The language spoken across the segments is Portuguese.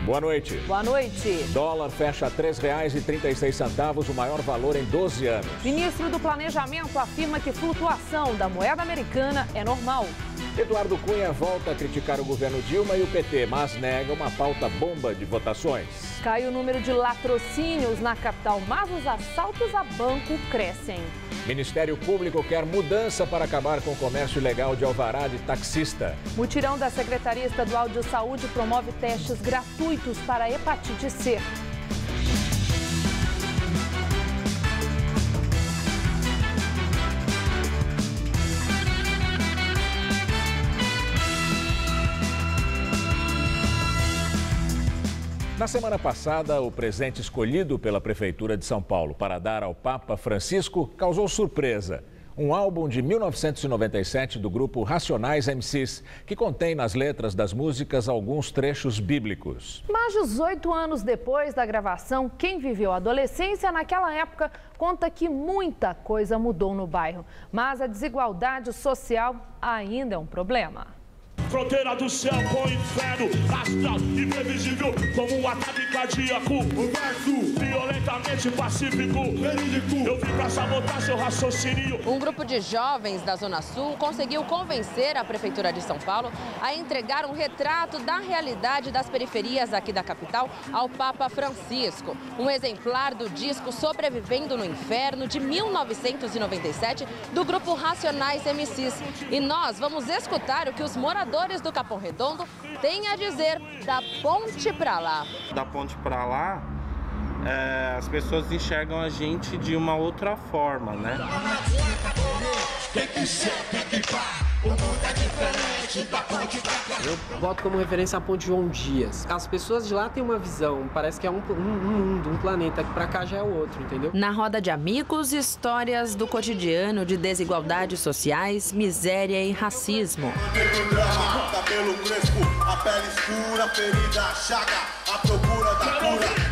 Boa noite. Boa noite. Dólar fecha a R$ 3,36, o maior valor em 12 anos. Ministro do Planejamento afirma que flutuação da moeda americana é normal. Eduardo Cunha volta a criticar o governo Dilma e o PT, mas nega uma pauta bomba de votações. Cai o número de latrocínios na capital, mas os assaltos a banco crescem. Ministério Público quer mudança para acabar com o comércio ilegal de alvará de taxista. Mutirão da Secretaria Estadual de Saúde promove testes gratuitos para a hepatite C. Na semana passada, o presente escolhido pela Prefeitura de São Paulo para dar ao Papa Francisco causou surpresa. Um álbum de 1997 do grupo Racionais MCs, que contém nas letras das músicas alguns trechos bíblicos. Mas 18 anos depois da gravação, quem viveu a adolescência naquela época conta que muita coisa mudou no bairro. Mas a desigualdade social ainda é um problema. Fronteira do céu com o inferno, astral, imprevisível como um ataque cardíaco. O verso, violentamente pacífico, verídico. Eu vim pra sabotar seu raciocínio. Um grupo de jovens da Zona Sul conseguiu convencer a Prefeitura de São Paulo a entregar um retrato da realidade das periferias aqui da capital ao Papa Francisco. Um exemplar do disco Sobrevivendo no Inferno, de 1997, do grupo Racionais MCs. E nós vamos escutar o que os moradores do Capão Redondo têm a dizer da ponte pra lá. Da ponte pra lá, as pessoas enxergam a gente de uma outra forma, né? Eu boto como referência a ponte João Dias. As pessoas de lá têm uma visão, parece que é um mundo, um planeta, que pra cá já é o outro, entendeu? Na roda de amigos, histórias do cotidiano de desigualdades sociais, miséria e racismo.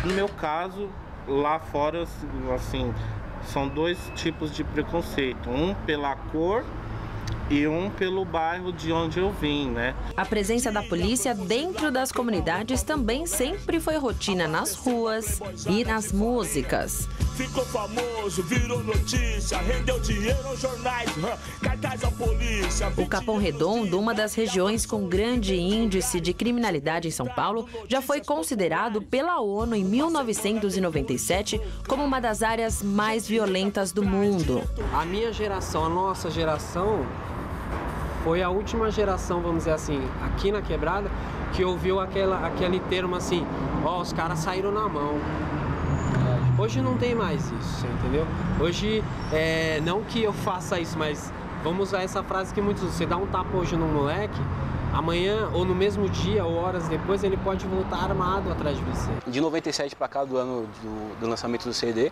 No meu caso, lá fora, assim, são dois tipos de preconceito. Um pela cor e um pelo bairro de onde eu vim, né? A presença da polícia dentro das comunidades também sempre foi rotina nas ruas e nas músicas. Ficou famoso, virou notícia, rendeu dinheiro aos jornais, cartaz à polícia. O Capão Redondo, uma das regiões com grande índice de criminalidade em São Paulo, já foi considerado pela ONU em 1997 como uma das áreas mais violentas do mundo. A minha geração, a nossa geração, foi a última geração, vamos dizer assim, aqui na Quebrada, que ouviu aquele termo assim, ó, os caras saíram na mão. Hoje não tem mais isso, entendeu? Hoje, não que eu faça isso, mas vamos usar essa frase que muitos usam. Você dá um tapa hoje no moleque, amanhã ou no mesmo dia ou horas depois ele pode voltar armado atrás de você. De 97 para cá, do ano do lançamento do CD,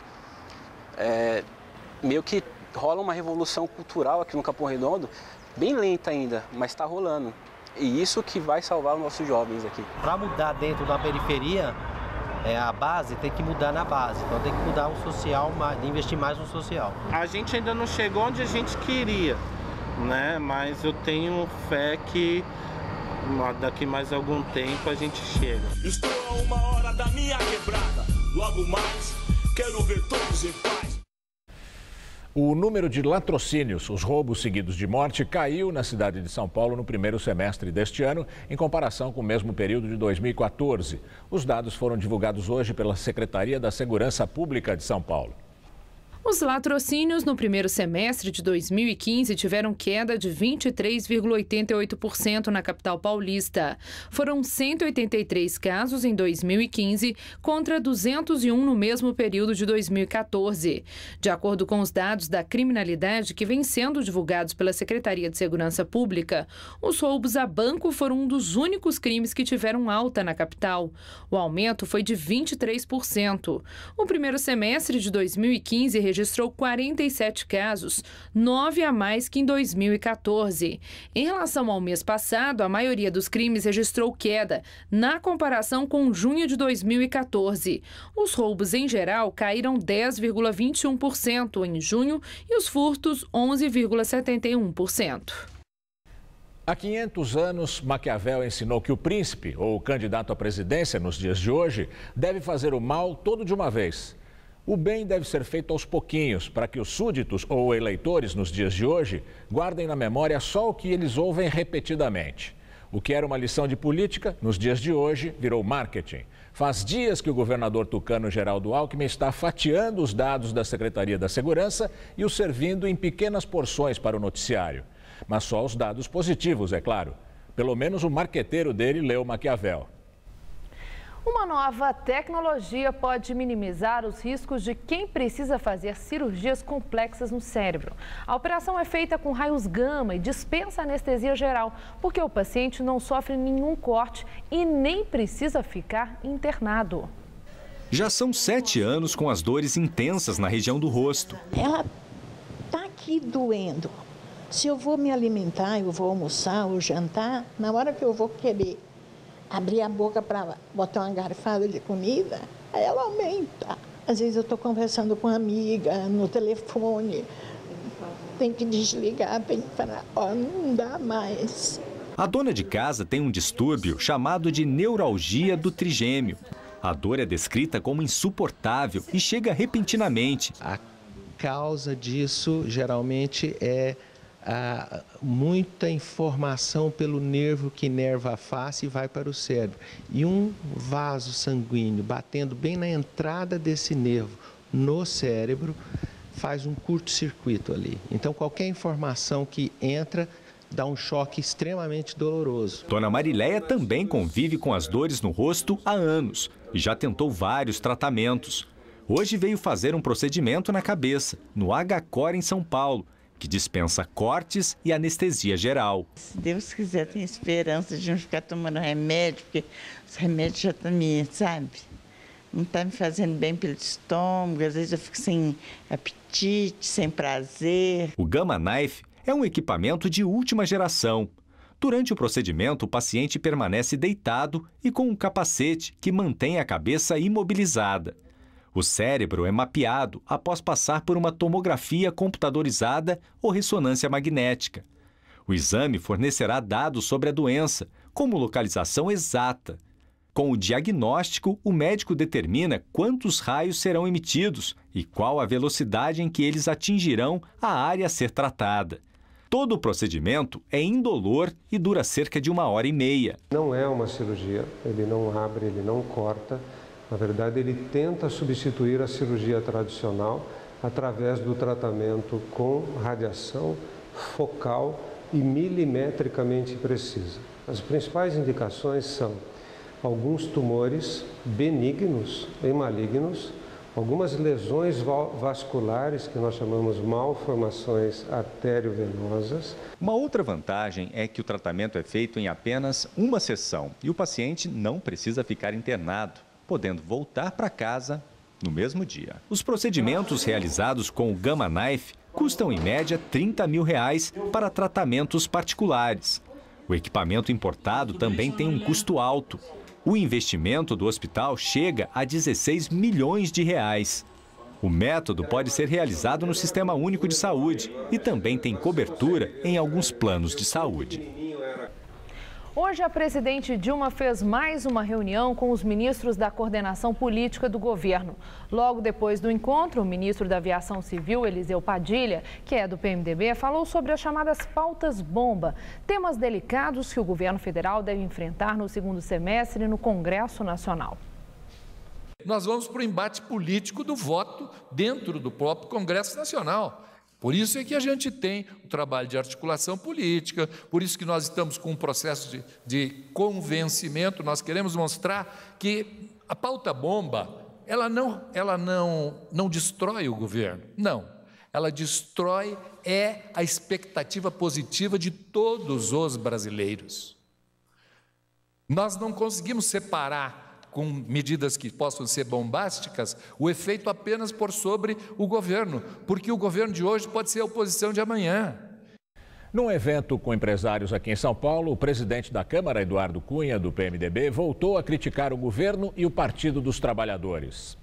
meio que rola uma revolução cultural aqui no Capão Redondo, bem lenta ainda, mas está rolando. E isso que vai salvar os nossos jovens aqui. Para mudar dentro da periferia, a base tem que mudar na base, então tem que mudar o social, investir mais no social. A gente ainda não chegou onde a gente queria, né? Mas eu tenho fé que daqui mais algum tempo a gente chega. Estou a 1 hora da minha quebrada, logo mais quero ver todos em paz. O número de latrocínios, os roubos seguidos de morte, caiu na cidade de São Paulo no primeiro semestre deste ano, em comparação com o mesmo período de 2014. Os dados foram divulgados hoje pela Secretaria da Segurança Pública de São Paulo. Os latrocínios no primeiro semestre de 2015 tiveram queda de 23,88% na capital paulista. Foram 183 casos em 2015 contra 201 no mesmo período de 2014. De acordo com os dados da criminalidade que vêm sendo divulgados pela Secretaria de Segurança Pública, os roubos a banco foram um dos únicos crimes que tiveram alta na capital. O aumento foi de 23%. O primeiro semestre de 2015 registrou 47 casos, 9 a mais que em 2014. Em relação ao mês passado, a maioria dos crimes registrou queda, na comparação com junho de 2014. Os roubos, em geral, caíram 10,21% em junho e os furtos 11,71%. Há 500 anos, Maquiavel ensinou que o príncipe, ou o candidato à presidência nos dias de hoje, deve fazer o mal todo de uma vez. O bem deve ser feito aos pouquinhos, para que os súditos ou eleitores nos dias de hoje guardem na memória só o que eles ouvem repetidamente. O que era uma lição de política, nos dias de hoje, virou marketing. Faz dias que o governador tucano Geraldo Alckmin está fatiando os dados da Secretaria da Segurança e os servindo em pequenas porções para o noticiário. Mas só os dados positivos, é claro. Pelo menos o marqueteiro dele leu Maquiavel. Uma nova tecnologia pode minimizar os riscos de quem precisa fazer cirurgias complexas no cérebro. A operação é feita com raios gama e dispensa anestesia geral, porque o paciente não sofre nenhum corte e nem precisa ficar internado. Já são 7 anos com as dores intensas na região do rosto. Ela está aqui doendo. Se eu vou me alimentar, eu vou almoçar ou jantar, na hora que eu vou querer abrir a boca para botar uma garfada de comida, aí ela aumenta. Às vezes eu estou conversando com uma amiga no telefone, tem que desligar, tem que parar, não dá mais. A dona de casa tem um distúrbio chamado de neuralgia do trigêmeo. A dor é descrita como insuportável e chega repentinamente. A causa disso geralmente é muita informação pelo nervo que inerva a face e vai para o cérebro. E um vaso sanguíneo batendo bem na entrada desse nervo no cérebro faz um curto-circuito ali. Então qualquer informação que entra dá um choque extremamente doloroso. Dona Marileia também convive com as dores no rosto há anos e já tentou vários tratamentos. Hoje veio fazer um procedimento na cabeça, no HCOR em São Paulo, que dispensa cortes e anestesia geral. Se Deus quiser, tem esperança de não ficar tomando remédio, porque os remédios já estão me, sabe? Não está me fazendo bem pelo estômago, às vezes eu fico sem apetite, sem prazer. O Gamma Knife é um equipamento de última geração. Durante o procedimento, o paciente permanece deitado e com um capacete que mantém a cabeça imobilizada. O cérebro é mapeado após passar por uma tomografia computadorizada ou ressonância magnética. O exame fornecerá dados sobre a doença, como localização exata. Com o diagnóstico, o médico determina quantos raios serão emitidos e qual a velocidade em que eles atingirão a área a ser tratada. Todo o procedimento é indolor e dura cerca de 1h30. Não é uma cirurgia, ele não abre, ele não corta. Na verdade, ele tenta substituir a cirurgia tradicional através do tratamento com radiação focal e milimetricamente precisa. As principais indicações são alguns tumores benignos e malignos, algumas lesões vasculares, que nós chamamos malformações arteriovenosas. Uma outra vantagem é que o tratamento é feito em apenas uma sessão e o paciente não precisa ficar internado, podendo voltar para casa no mesmo dia. Os procedimentos realizados com o Gamma Knife custam em média R$30 mil para tratamentos particulares. O equipamento importado também tem um custo alto. O investimento do hospital chega a R$16 milhões. O método pode ser realizado no Sistema Único de Saúde e também tem cobertura em alguns planos de saúde. Hoje, a presidente Dilma fez mais uma reunião com os ministros da coordenação política do governo. Logo depois do encontro, o ministro da Aviação Civil, Eliseu Padilha, que é do PMDB, falou sobre as chamadas pautas-bomba, temas delicados que o governo federal deve enfrentar no segundo semestre no Congresso Nacional. Nós vamos para o embate político do voto dentro do próprio Congresso Nacional. Por isso é que a gente tem o trabalho de articulação política, por isso que nós estamos com um processo de convencimento. Nós queremos mostrar que a pauta-bomba, ela não destrói o governo, não. Ela destrói a expectativa positiva de todos os brasileiros. Nós não conseguimos separar, com medidas que possam ser bombásticas, o efeito apenas por sobre o governo, porque o governo de hoje pode ser a oposição de amanhã. Num evento com empresários aqui em São Paulo, o presidente da Câmara, Eduardo Cunha, do PMDB, voltou a criticar o governo e o Partido dos Trabalhadores.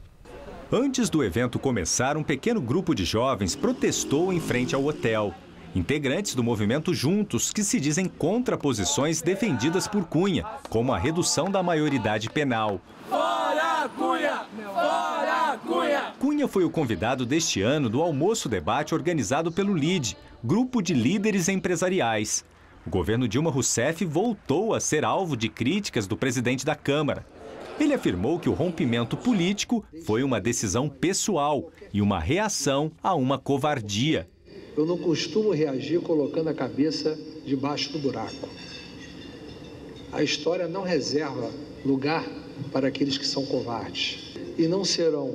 Antes do evento começar, um pequeno grupo de jovens protestou em frente ao hotel. Integrantes do movimento Juntos, que se dizem contra posições defendidas por Cunha, como a redução da maioridade penal. Fora Cunha! Fora Cunha! Cunha foi o convidado deste ano do almoço-debate organizado pelo LIDE, Grupo de Líderes Empresariais. O governo Dilma Rousseff voltou a ser alvo de críticas do presidente da Câmara. Ele afirmou que o rompimento político foi uma decisão pessoal e uma reação a uma covardia. Eu não costumo reagir colocando a cabeça debaixo do buraco. A história não reserva lugar para aqueles que são covardes. E não serão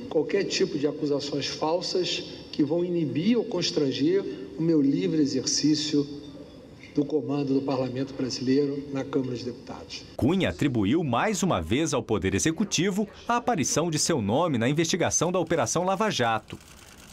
qualquer tipo de acusações falsas que vão inibir ou constranger o meu livre exercício do comando do Parlamento Brasileiro na Câmara dos Deputados. Cunha atribuiu mais uma vez ao Poder Executivo a aparição de seu nome na investigação da Operação Lava Jato.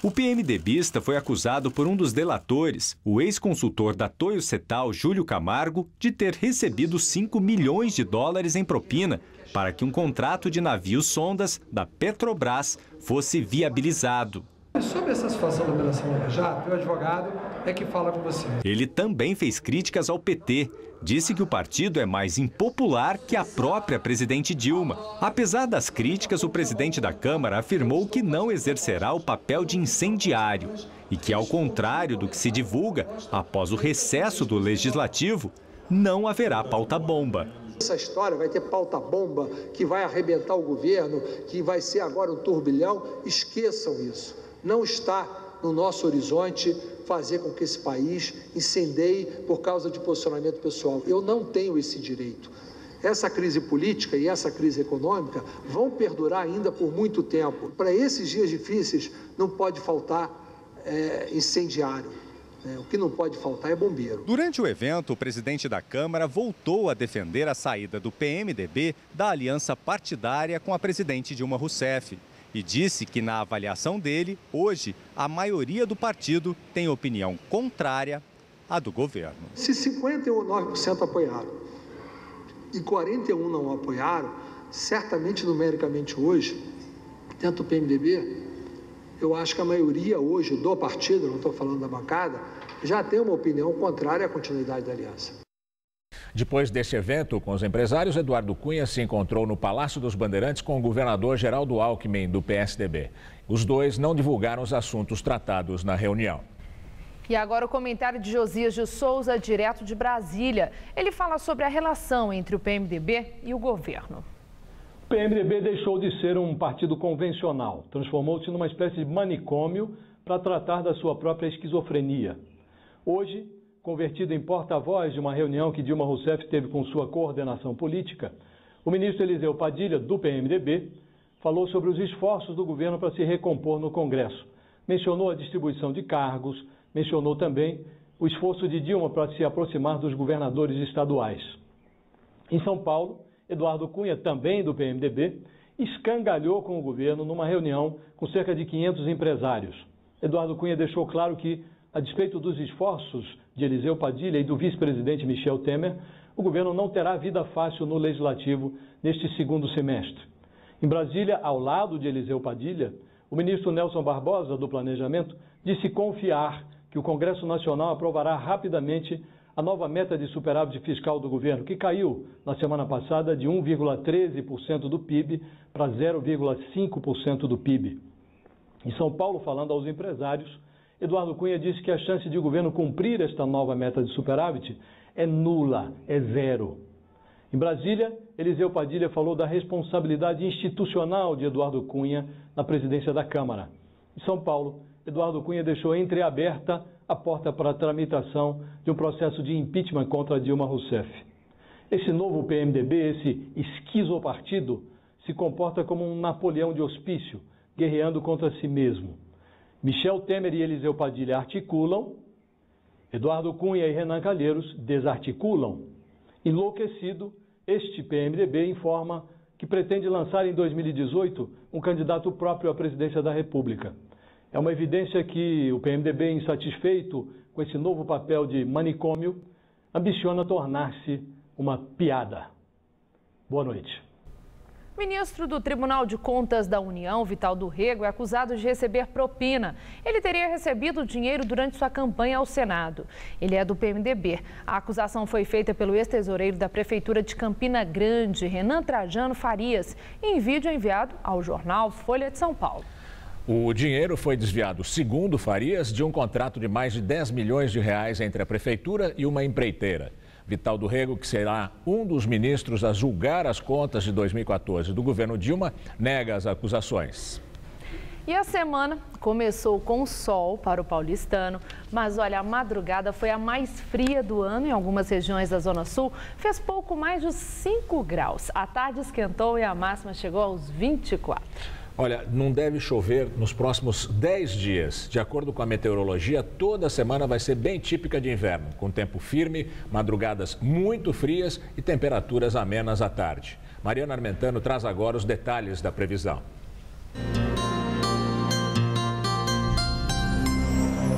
O PMDBista foi acusado por um dos delatores, o ex-consultor da Toyo Setal, Júlio Camargo, de ter recebido 5 milhões de dólares em propina para que um contrato de navios sondas da Petrobras fosse viabilizado. Sobre essa situação da Operação Lava Jato, o advogado é que fala com você. Ele também fez críticas ao PT. Disse que o partido é mais impopular que a própria presidente Dilma. Apesar das críticas, o presidente da Câmara afirmou que não exercerá o papel de incendiário e que, ao contrário do que se divulga, após o recesso do Legislativo, não haverá pauta-bomba. Essa história vai ter pauta-bomba que vai arrebentar o governo, que vai ser agora um turbilhão. Esqueçam isso. Não está no nosso horizonte fazer com que esse país incendeie por causa de posicionamento pessoal. Eu não tenho esse direito. Essa crise política e essa crise econômica vão perdurar ainda por muito tempo. Para esses dias difíceis não pode faltar incendiário. O que não pode faltar é bombeiro. Durante o evento, o presidente da Câmara voltou a defender a saída do PMDB da aliança partidária com a presidente Dilma Rousseff. E disse que, na avaliação dele, hoje, a maioria do partido tem opinião contrária à do governo. Se 59% apoiaram e 41% não apoiaram, certamente, numericamente hoje, dentro do PMDB, eu acho que a maioria hoje do partido, não estou falando da bancada, já tem uma opinião contrária à continuidade da aliança. Depois deste evento com os empresários, Eduardo Cunha se encontrou no Palácio dos Bandeirantes com o governador Geraldo Alckmin, do PSDB. Os dois não divulgaram os assuntos tratados na reunião. E agora o comentário de Josias de Souza, direto de Brasília. Ele fala sobre a relação entre o PMDB e o governo. O PMDB deixou de ser um partido convencional, transformou-se numa espécie de manicômio para tratar da sua própria esquizofrenia. Hoje, convertido em porta-voz de uma reunião que Dilma Rousseff teve com sua coordenação política, o ministro Eliseu Padilha, do PMDB, falou sobre os esforços do governo para se recompor no Congresso. Mencionou a distribuição de cargos, mencionou também o esforço de Dilma para se aproximar dos governadores estaduais. Em São Paulo, Eduardo Cunha, também do PMDB, escangalhou com o governo numa reunião com cerca de 500 empresários. Eduardo Cunha deixou claro que, a despeito dos esforços de Eliseu Padilha e do vice-presidente Michel Temer, o governo não terá vida fácil no Legislativo neste segundo semestre. Em Brasília, ao lado de Eliseu Padilha, o ministro Nelson Barbosa, do Planejamento, disse confiar que o Congresso Nacional aprovará rapidamente a nova meta de superávit fiscal do governo, que caiu na semana passada de 1,13% do PIB para 0,5% do PIB. Em São Paulo, falando aos empresários, Eduardo Cunha disse que a chance de o governo cumprir esta nova meta de superávit é nula, é zero. Em Brasília, Eliseu Padilha falou da responsabilidade institucional de Eduardo Cunha na presidência da Câmara. Em São Paulo, Eduardo Cunha deixou entreaberta a porta para a tramitação de um processo de impeachment contra Dilma Rousseff. Esse novo PMDB, esse esquizopartido, se comporta como um Napoleão de hospício, guerreando contra si mesmo. Michel Temer e Eliseu Padilha articulam, Eduardo Cunha e Renan Calheiros desarticulam. Enlouquecido, este PMDB informa que pretende lançar em 2018 um candidato próprio à presidência da República. É uma evidência que o PMDB, insatisfeito com esse novo papel de manicômio, ambiciona tornar-se uma piada. Boa noite. O ministro do Tribunal de Contas da União, Vital do Rego, é acusado de receber propina. Ele teria recebido dinheiro durante sua campanha ao Senado. Ele é do PMDB. A acusação foi feita pelo ex-tesoureiro da Prefeitura de Campina Grande, Renan Trajano Farias, em vídeo enviado ao jornal Folha de São Paulo. O dinheiro foi desviado, segundo Farias, de um contrato de mais de 10 milhões de reais entre a Prefeitura e uma empreiteira. Vital do Rego, que será um dos ministros a julgar as contas de 2014 do governo Dilma, nega as acusações. E a semana começou com sol para o paulistano, mas olha, a madrugada foi a mais fria do ano em algumas regiões da Zona Sul. Fez pouco mais de 5 graus. A tarde esquentou e a máxima chegou aos 24. Olha, não deve chover nos próximos 10 dias. De acordo com a meteorologia, toda semana vai ser bem típica de inverno, com tempo firme, madrugadas muito frias e temperaturas amenas à tarde. Mariana Armentano traz agora os detalhes da previsão.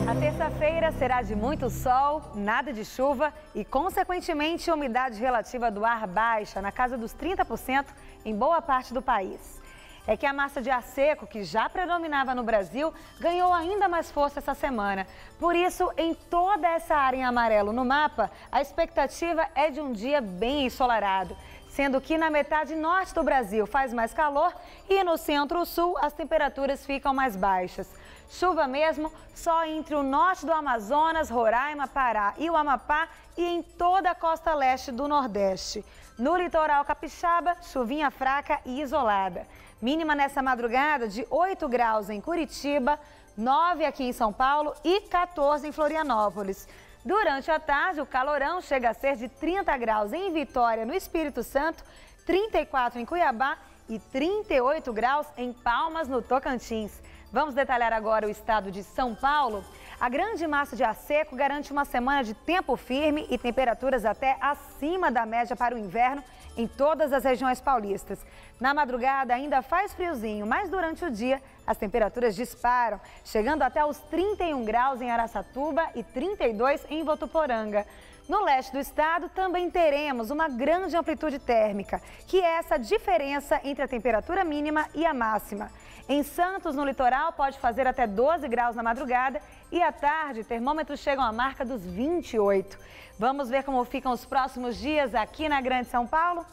A terça-feira será de muito sol, nada de chuva e, consequentemente, a umidade relativa do ar baixa, na casa dos 30% em boa parte do país. É que a massa de ar seco, que já predominava no Brasil, ganhou ainda mais força essa semana. Por isso, em toda essa área em amarelo no mapa, a expectativa é de um dia bem ensolarado, sendo que na metade norte do Brasil faz mais calor e no centro-sul as temperaturas ficam mais baixas. Chuva mesmo só entre o norte do Amazonas, Roraima, Pará e o Amapá e em toda a costa leste do Nordeste. No litoral capixaba, chuvinha fraca e isolada. Mínima nessa madrugada de 8 graus em Curitiba, 9 aqui em São Paulo e 14 em Florianópolis. Durante a tarde, o calorão chega a ser de 30 graus em Vitória, no Espírito Santo, 34 em Cuiabá e 38 graus em Palmas, no Tocantins. Vamos detalhar agora o estado de São Paulo. A grande massa de ar seco garante uma semana de tempo firme e temperaturas até acima da média para o inverno em todas as regiões paulistas. Na madrugada ainda faz friozinho, mas durante o dia as temperaturas disparam, chegando até os 31 graus em Araçatuba e 32 em Votuporanga. No leste do estado também teremos uma grande amplitude térmica, que é essa diferença entre a temperatura mínima e a máxima. Em Santos, no litoral, pode fazer até 12 graus na madrugada e à tarde termômetros chegam à marca dos 28. Vamos ver como ficam os próximos dias aqui na Grande São Paulo?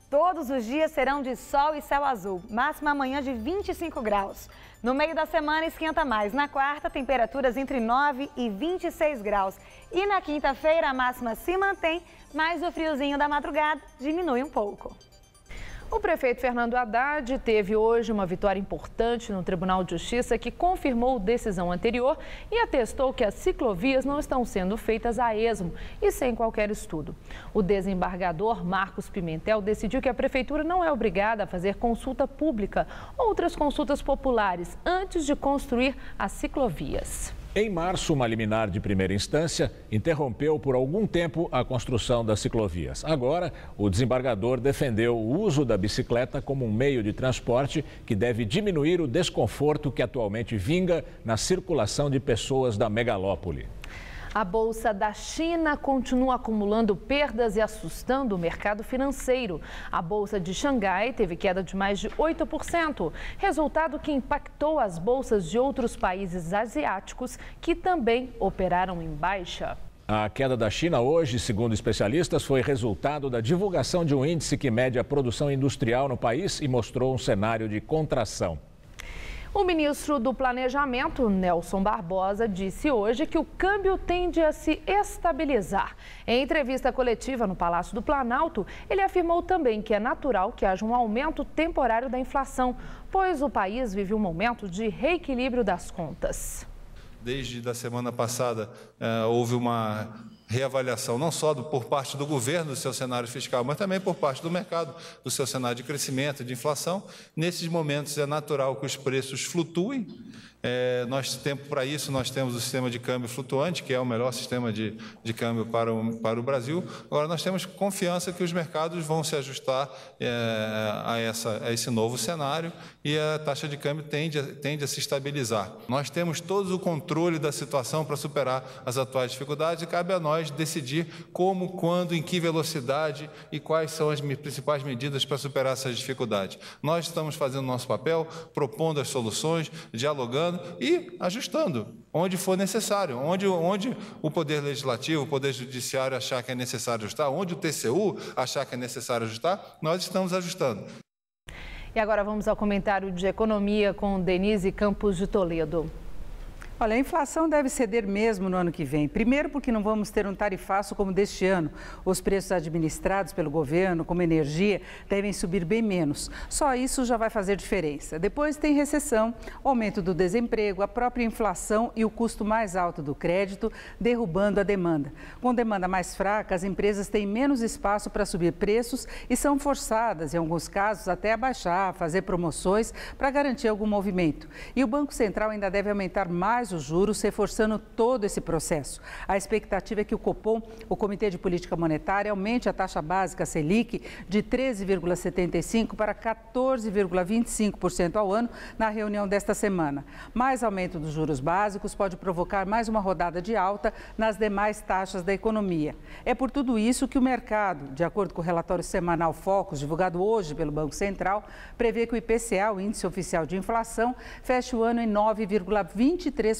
Todos os dias serão de sol e céu azul, máxima amanhã de 25 graus. No meio da semana esquenta mais. Na quarta, temperaturas entre 9 e 26 graus. E na quinta-feira a máxima se mantém, mas o friozinho da madrugada diminui um pouco. O prefeito Fernando Haddad teve hoje uma vitória importante no Tribunal de Justiça que confirmou decisão anterior e atestou que as ciclovias não estão sendo feitas a esmo e sem qualquer estudo. O desembargador Marcos Pimentel decidiu que a prefeitura não é obrigada a fazer consulta pública ou outras consultas populares antes de construir as ciclovias. Em março, uma liminar de primeira instância interrompeu por algum tempo a construção das ciclovias. Agora, o desembargador defendeu o uso da bicicleta como um meio de transporte que deve diminuir o desconforto que atualmente vinga na circulação de pessoas da megalópole. A Bolsa da China continua acumulando perdas e assustando o mercado financeiro. A Bolsa de Xangai teve queda de mais de 8%, resultado que impactou as bolsas de outros países asiáticos que também operaram em baixa. A queda da China hoje, segundo especialistas, foi resultado da divulgação de um índice que mede a produção industrial no país e mostrou um cenário de contração. O ministro do Planejamento, Nelson Barbosa, disse hoje que o câmbio tende a se estabilizar. Em entrevista coletiva no Palácio do Planalto, ele afirmou também que é natural que haja um aumento temporário da inflação, pois o país vive um momento de reequilíbrio das contas. Desde a semana passada, houve uma reavaliação não só por parte do governo do seu cenário fiscal, mas também por parte do mercado, do seu cenário de crescimento, de inflação. Nesses momentos é natural que os preços flutuem Para isso, nós temos o sistema de câmbio flutuante, que é o melhor sistema de câmbio para o Brasil. Agora, nós temos confiança que os mercados vão se ajustar a esse novo cenário e a taxa de câmbio tende a se estabilizar. Nós temos todo o controle da situação para superar as atuais dificuldades e cabe a nós decidir como, quando, em que velocidade e quais são as principais medidas para superar essas dificuldades. Nós estamos fazendo nosso papel, propondo as soluções, dialogando e ajustando onde for necessário, onde o Poder Legislativo, o Poder Judiciário achar que é necessário ajustar, onde o TCU achar que é necessário ajustar, nós estamos ajustando. E agora vamos ao comentário de economia com Denise Campos de Toledo. Olha, a inflação deve ceder mesmo no ano que vem. Primeiro porque não vamos ter um tarifaço como deste ano. Os preços administrados pelo governo, como energia, devem subir bem menos. Só isso já vai fazer diferença. Depois tem recessão, aumento do desemprego, a própria inflação e o custo mais alto do crédito, derrubando a demanda. Com demanda mais fraca, as empresas têm menos espaço para subir preços e são forçadas, em alguns casos, até a baixar, fazer promoções para garantir algum movimento. E o Banco Central ainda deve aumentar mais os juros, reforçando todo esse processo. A expectativa é que o Copom, o Comitê de Política Monetária, aumente a taxa básica Selic de 13,75% para 14,25% ao ano na reunião desta semana. Mais aumento dos juros básicos pode provocar mais uma rodada de alta nas demais taxas da economia. É por tudo isso que o mercado, de acordo com o relatório semanal Focus, divulgado hoje pelo Banco Central, prevê que o IPCA, o Índice Oficial de Inflação, feche o ano em 9,23%,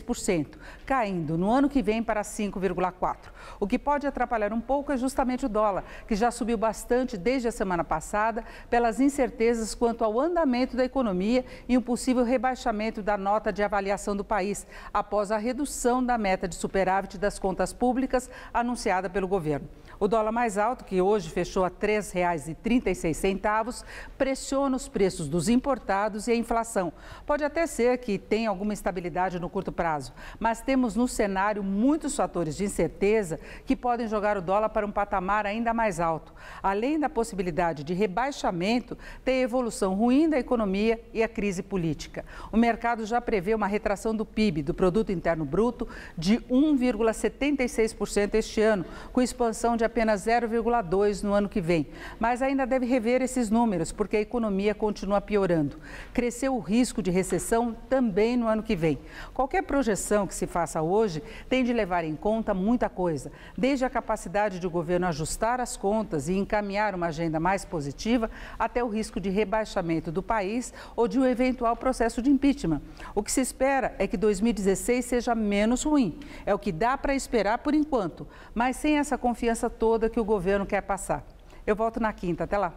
caindo no ano que vem para 5,4%. O que pode atrapalhar um pouco é justamente o dólar, que já subiu bastante desde a semana passada pelas incertezas quanto ao andamento da economia e um possível rebaixamento da nota de avaliação do país, após a redução da meta de superávit das contas públicas anunciada pelo governo. O dólar mais alto, que hoje fechou a R$ 3,36, pressiona os preços dos importados e a inflação. Pode até ser que tenha alguma estabilidade no curto prazo, mas temos no cenário muitos fatores de incerteza que podem jogar o dólar para um patamar ainda mais alto. Além da possibilidade de rebaixamento, tem a evolução ruim da economia e a crise política. O mercado já prevê uma retração do PIB, do Produto Interno Bruto, de 1,76% este ano, com expansão de apenas 0,2% no ano que vem. Mas ainda deve rever esses números, porque a economia continua piorando. Cresceu o risco de recessão também no ano que vem. Qualquer projeção que se faça hoje tem de levar em conta muita coisa, desde a capacidade de o governo ajustar as contas e encaminhar uma agenda mais positiva, até o risco de rebaixamento do país ou de um eventual processo de impeachment. O que se espera é que 2016 seja menos ruim. É o que dá para esperar por enquanto, mas sem essa confiança toda que o governo quer passar. Eu volto na quinta. Até lá.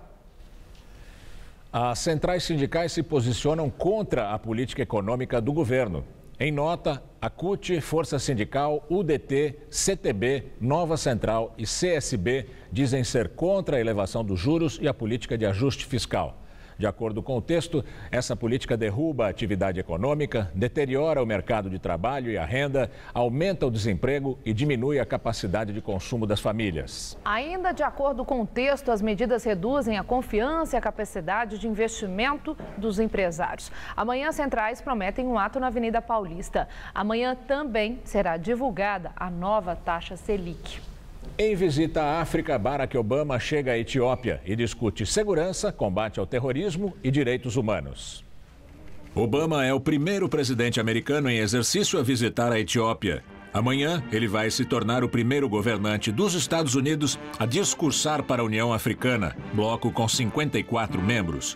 As centrais sindicais se posicionam contra a política econômica do governo. Em nota, a CUT, Força Sindical, UDT, CTB, Nova Central e CSB dizem ser contra a elevação dos juros e a política de ajuste fiscal. De acordo com o texto, essa política derruba a atividade econômica, deteriora o mercado de trabalho e a renda, aumenta o desemprego e diminui a capacidade de consumo das famílias. Ainda de acordo com o texto, as medidas reduzem a confiança e a capacidade de investimento dos empresários. Amanhã, as centrais prometem um ato na Avenida Paulista. Amanhã também será divulgada a nova taxa Selic. Em visita à África, Barack Obama chega à Etiópia e discute segurança, combate ao terrorismo e direitos humanos. Obama é o primeiro presidente americano em exercício a visitar a Etiópia. Amanhã, ele vai se tornar o primeiro governante dos Estados Unidos a discursar para a União Africana, bloco com 54 membros.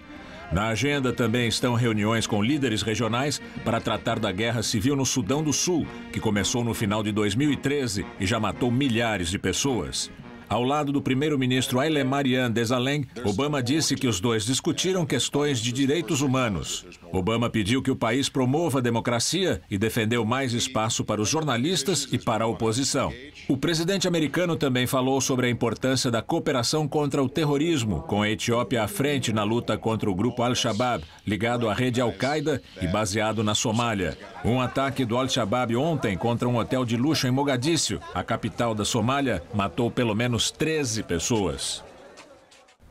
Na agenda também estão reuniões com líderes regionais para tratar da guerra civil no Sudão do Sul, que começou no final de 2013 e já matou milhares de pessoas. Ao lado do primeiro-ministro Haile Mariam Desalegn, Obama disse que os dois discutiram questões de direitos humanos. Obama pediu que o país promova a democracia e defendeu mais espaço para os jornalistas e para a oposição. O presidente americano também falou sobre a importância da cooperação contra o terrorismo, com a Etiópia à frente na luta contra o grupo Al-Shabaab, ligado à rede Al-Qaeda e baseado na Somália. Um ataque do Al-Shabaab ontem contra um hotel de luxo em Mogadíscio, a capital da Somália, matou pelo menos 13 pessoas.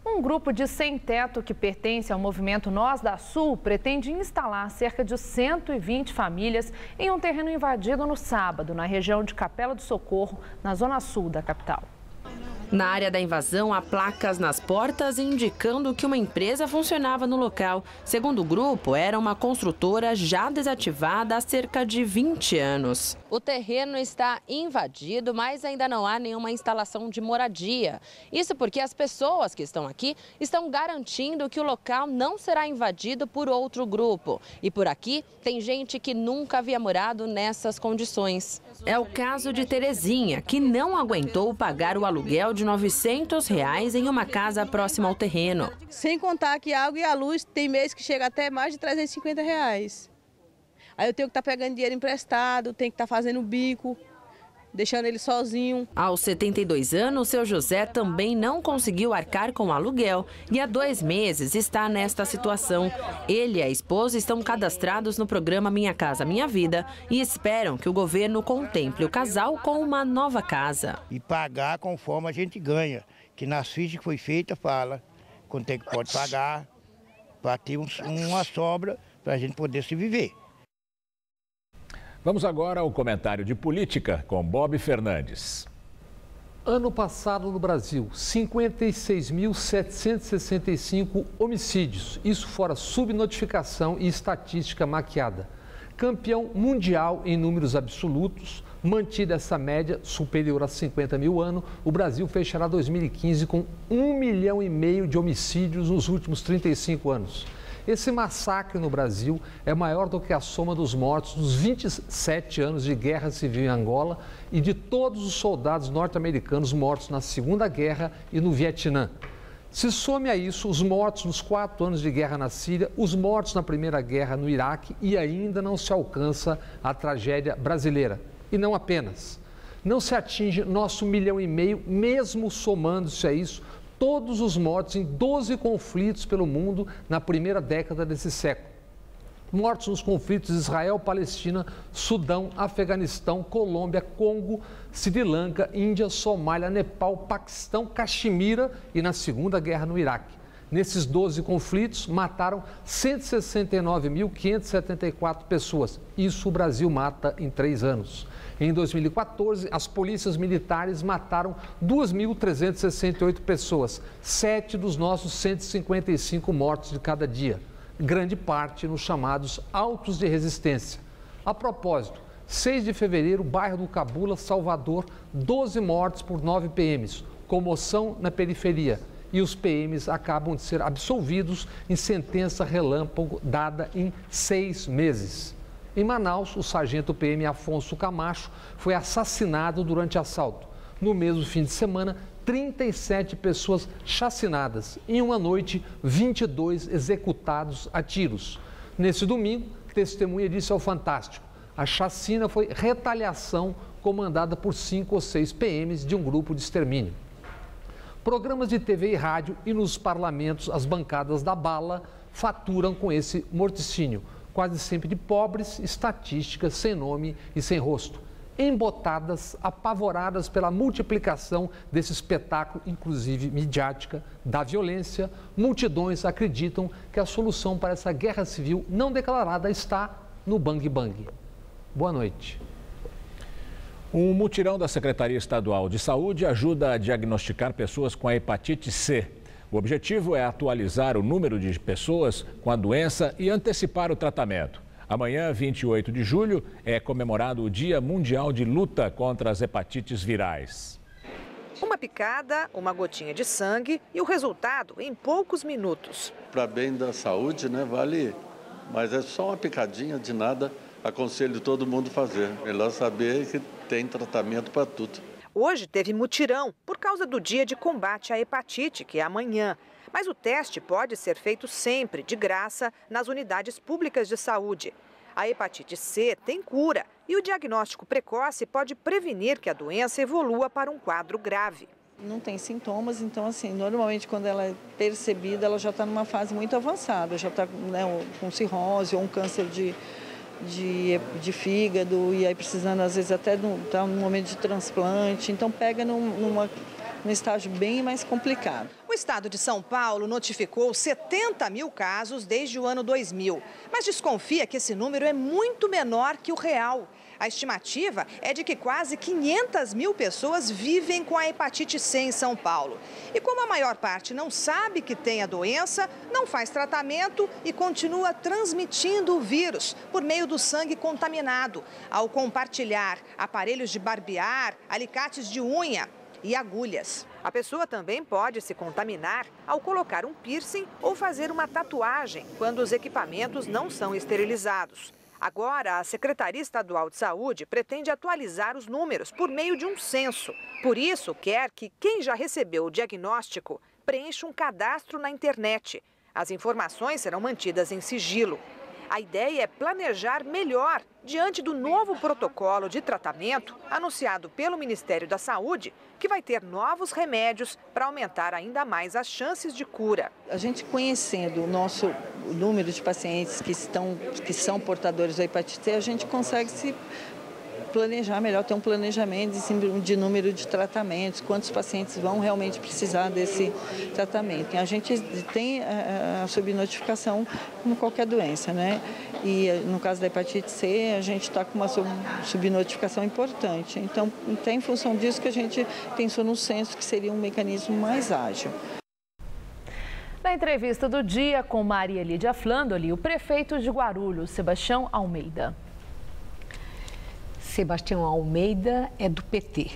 Um Um grupo de sem-teto que pertence ao movimento Nós da Sul pretende instalar cerca de 120 famílias em um terreno invadido no sábado, na região de Capela do Socorro, na zona sul da capital. Na área da invasão, há placas nas portas indicando que uma empresa funcionava no local. Segundo o grupo, era uma construtora já desativada há cerca de 20 anos. O terreno está invadido, mas ainda não há nenhuma instalação de moradia. Isso porque as pessoas que estão aqui estão garantindo que o local não será invadido por outro grupo. E por aqui tem gente que nunca havia morado nessas condições. É o caso de Terezinha, que não aguentou pagar o aluguel de R$ 900 em uma casa próxima ao terreno. Sem contar que a água e a luz tem mês que chega até mais de R$ 350. Aí eu tenho que estar pegando dinheiro emprestado, tenho que estar fazendo bico, deixando ele sozinho. Aos 72 anos, seu José também não conseguiu arcar com o aluguel e há 2 meses está nesta situação. Ele e a esposa estão cadastrados no programa Minha Casa Minha Vida e esperam que o governo contemple o casal com uma nova casa. E pagar conforme a gente ganha, que nas fichas que foi feita fala quanto é que pode pagar, para ter uma sobra para a gente poder se viver. Vamos agora ao comentário de política com Bob Fernandes. Ano passado no Brasil, 56.765 homicídios, isso fora subnotificação e estatística maquiada. Campeão mundial em números absolutos, mantida essa média superior a 50 mil ano, o Brasil fechará 2015 com 1,5 milhão de homicídios nos últimos 35 anos. Esse massacre no Brasil é maior do que a soma dos mortos dos 27 anos de guerra civil em Angola e de todos os soldados norte-americanos mortos na Segunda Guerra e no Vietnã. Se some a isso os mortos nos 4 anos de guerra na Síria, os mortos na Primeira Guerra no Iraque e ainda não se alcança a tragédia brasileira. E não apenas. Não se atinge nosso 1,5 milhão, mesmo somando-se a isso, todos os mortos em 12 conflitos pelo mundo na primeira década desse século. Mortos nos conflitos Israel, Palestina, Sudão, Afeganistão, Colômbia, Congo, Sri Lanka, Índia, Somália, Nepal, Paquistão, Caxemira e na Segunda Guerra no Iraque. Nesses 12 conflitos, mataram 169.574 pessoas. Isso o Brasil mata em 3 anos. Em 2014, as polícias militares mataram 2.368 pessoas, 7 dos nossos 155 mortos de cada dia, grande parte nos chamados autos de resistência. A propósito, 6 de fevereiro, bairro do Cabula, Salvador, 12 mortes por 9 PMs, comoção na periferia. E os PMs acabam de ser absolvidos em sentença relâmpago dada em 6 meses. Em Manaus, o sargento PM Afonso Camacho foi assassinado durante assalto. No mesmo fim de semana, 37 pessoas chacinadas. Em uma noite, 22 executados a tiros. Nesse domingo, testemunha disse ao Fantástico: a chacina foi retaliação comandada por 5 ou 6 PMs de um grupo de extermínio. Programas de TV e rádio e nos parlamentos, as bancadas da bala faturam com esse morticínio, quase sempre de pobres, estatísticas, sem nome e sem rosto. Embotadas, apavoradas pela multiplicação desse espetáculo, inclusive midiática, da violência, multidões acreditam que a solução para essa guerra civil não declarada está no Bang Bang. Boa noite. Um mutirão da Secretaria Estadual de Saúde ajuda a diagnosticar pessoas com a hepatite C. O objetivo é atualizar o número de pessoas com a doença e antecipar o tratamento. Amanhã, 28 de julho, é comemorado o Dia Mundial de Luta contra as Hepatites Virais. Uma picada, uma gotinha de sangue e o resultado em poucos minutos. Para bem da saúde, né, vale, mas é só uma picadinha de nada, aconselho todo mundo fazer. Melhor saber que tem tratamento para tudo. Hoje teve mutirão por causa do dia de combate à hepatite, que é amanhã. Mas o teste pode ser feito sempre, de graça, nas unidades públicas de saúde. A hepatite C tem cura e o diagnóstico precoce pode prevenir que a doença evolua para um quadro grave. Não tem sintomas, então assim, normalmente quando ela é percebida, ela já está numa fase muito avançada, já está, né, com cirrose ou um câncer de fígado e aí precisando às vezes até estar num momento de transplante, então pega numa num estágio bem mais complicado. O estado de São Paulo notificou 70 mil casos desde o ano 2000, mas desconfia que esse número é muito menor que o real. A estimativa é de que quase 500 mil pessoas vivem com a hepatite C em São Paulo. E como a maior parte não sabe que tem a doença, não faz tratamento e continua transmitindo o vírus por meio do sangue contaminado, ao compartilhar aparelhos de barbear, alicates de unha e agulhas. A pessoa também pode se contaminar ao colocar um piercing ou fazer uma tatuagem quando os equipamentos não são esterilizados. Agora, a Secretaria Estadual de Saúde pretende atualizar os números por meio de um censo. Por isso, quer que quem já recebeu o diagnóstico preencha um cadastro na internet. As informações serão mantidas em sigilo. A ideia é planejar melhor diante do novo protocolo de tratamento anunciado pelo Ministério da Saúde, que vai ter novos remédios para aumentar ainda mais as chances de cura. A gente conhecendo o nosso número de pacientes que são portadores da hepatite C, a gente consegue se planejar melhor, ter um planejamento de número de tratamentos, quantos pacientes vão realmente precisar desse tratamento. A gente tem a subnotificação como qualquer doença, né? E no caso da hepatite C, a gente está com uma subnotificação importante. Então, até em função disso que a gente pensou no censo, que seria um mecanismo mais ágil. Na entrevista do dia com Maria Lídia Flandoli, o prefeito de Guarulhos, Sebastião Almeida. Sebastião Almeida é do PT.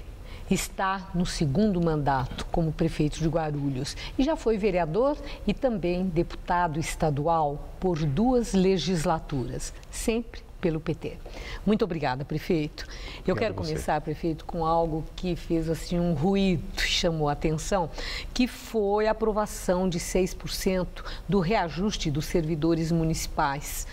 Está no segundo mandato como prefeito de Guarulhos e já foi vereador e também deputado estadual por 2 legislaturas, sempre pelo PT. Muito obrigada, prefeito. Eu quero começar, prefeito, com algo que fez assim um ruído, chamou a atenção, que foi a aprovação de 6% do reajuste dos servidores municipais.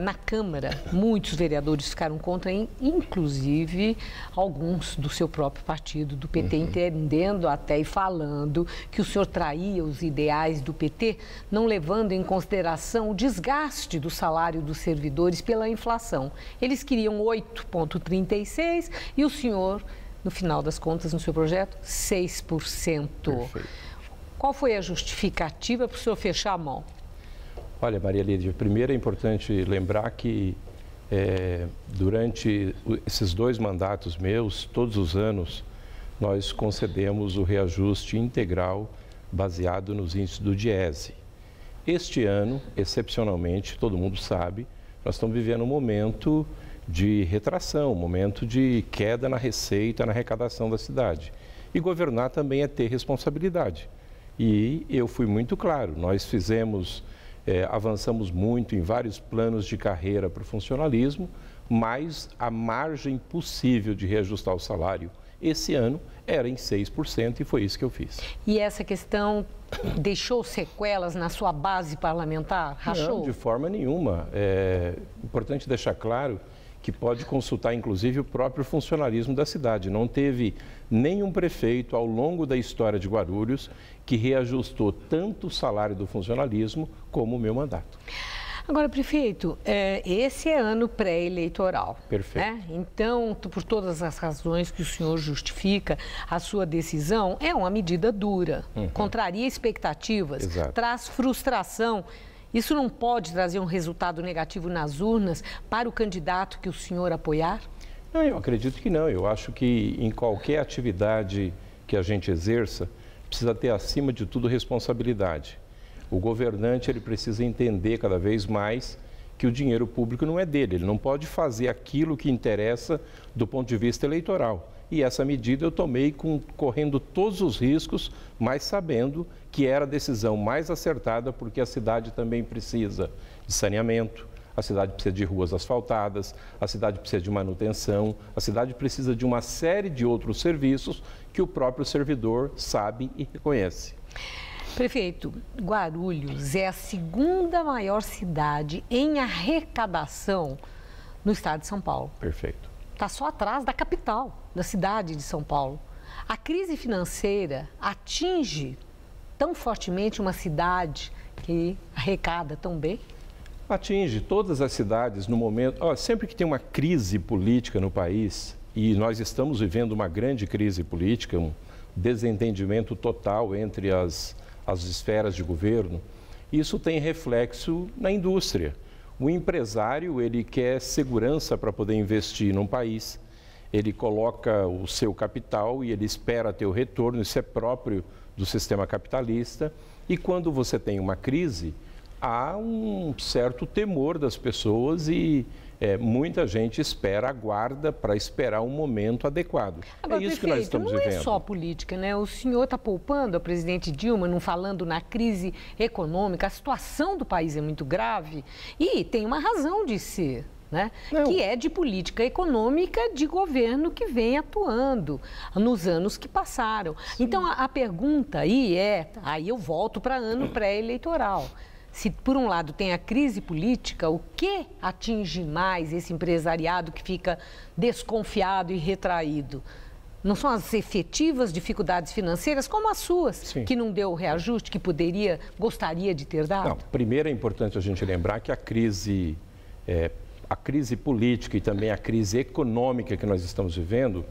Na Câmara, muitos vereadores ficaram contra, inclusive alguns do seu próprio partido, do PT, entendendo até e falando que o senhor traía os ideais do PT, não levando em consideração o desgaste do salário dos servidores pela inflação. Eles queriam 8,36% e o senhor, no final das contas, no seu projeto, 6%. Perfeito. Qual foi a justificativa para o senhor fechar a mão? Olha, Maria Lídia, primeiro é importante lembrar que durante esses 2 mandatos meus, todos os anos, nós concedemos o reajuste integral baseado nos índices do Diese. Este ano, excepcionalmente, todo mundo sabe, nós estamos vivendo um momento de retração, um momento de queda na receita, na arrecadação da cidade. E governar também é ter responsabilidade. E eu fui muito claro, nós avançamos muito em vários planos de carreira para o funcionalismo, mas a margem possível de reajustar o salário esse ano era em 6% e foi isso que eu fiz. E essa questão deixou sequelas na sua base parlamentar? Rachou? Não, de forma nenhuma. É importante deixar claro que pode consultar, inclusive, o próprio funcionalismo da cidade. Não teve nenhum prefeito ao longo da história de Guarulhos que reajustou tanto o salário do funcionalismo como o meu mandato. Agora, prefeito, esse é ano pré-eleitoral. Perfeito. Né? Então, por todas as razões que o senhor justifica, a sua decisão é uma medida dura, contraria expectativas, traz frustração. Isso não pode trazer um resultado negativo nas urnas para o candidato que o senhor apoiar? Não, eu acredito que não. Eu acho que em qualquer atividade que a gente exerça, precisa ter, acima de tudo, responsabilidade. O governante ele precisa entender cada vez mais que o dinheiro público não é dele. Ele não pode fazer aquilo que interessa do ponto de vista eleitoral. E essa medida eu tomei correndo todos os riscos, mas sabendo que era a decisão mais acertada, porque a cidade também precisa de saneamento, a cidade precisa de ruas asfaltadas, a cidade precisa de manutenção, a cidade precisa de uma série de outros serviços que o próprio servidor sabe e reconhece. Prefeito, Guarulhos é a segunda maior cidade em arrecadação no estado de São Paulo. Perfeito. Está só atrás da capital, da cidade de São Paulo. A crise financeira atinge tão fortemente uma cidade que arrecada tão bem? Atinge todas as cidades no momento... sempre que tem uma crise política no país, e nós estamos vivendo uma grande crise política, desentendimento total entre as esferas de governo. Isso tem reflexo na indústria. O empresário, ele quer segurança para poder investir num país, ele coloca o seu capital e ele espera ter o retorno, isso é próprio do sistema capitalista. E quando você tem uma crise, há um certo temor das pessoas e muita gente aguarda para esperar um momento adequado. Agora, é isso que nós estamos vivendo. Não é só política, né? O senhor está poupando a presidente Dilma, não falando na crise econômica, a situação do país é muito grave e tem uma razão de ser. Né? Que é de política econômica de governo que vem atuando nos anos que passaram. Sim. Então, a pergunta aí aí eu volto para ano pré-eleitoral. Se, por um lado, tem a crise política, o que atinge mais esse empresariado que fica desconfiado e retraído? Não são as efetivas dificuldades financeiras, como as suas, Sim. que não deu o reajuste que gostaria de ter dado? Não, primeiro é importante a gente lembrar que a crise política e também a crise econômica que nós estamos vivendo,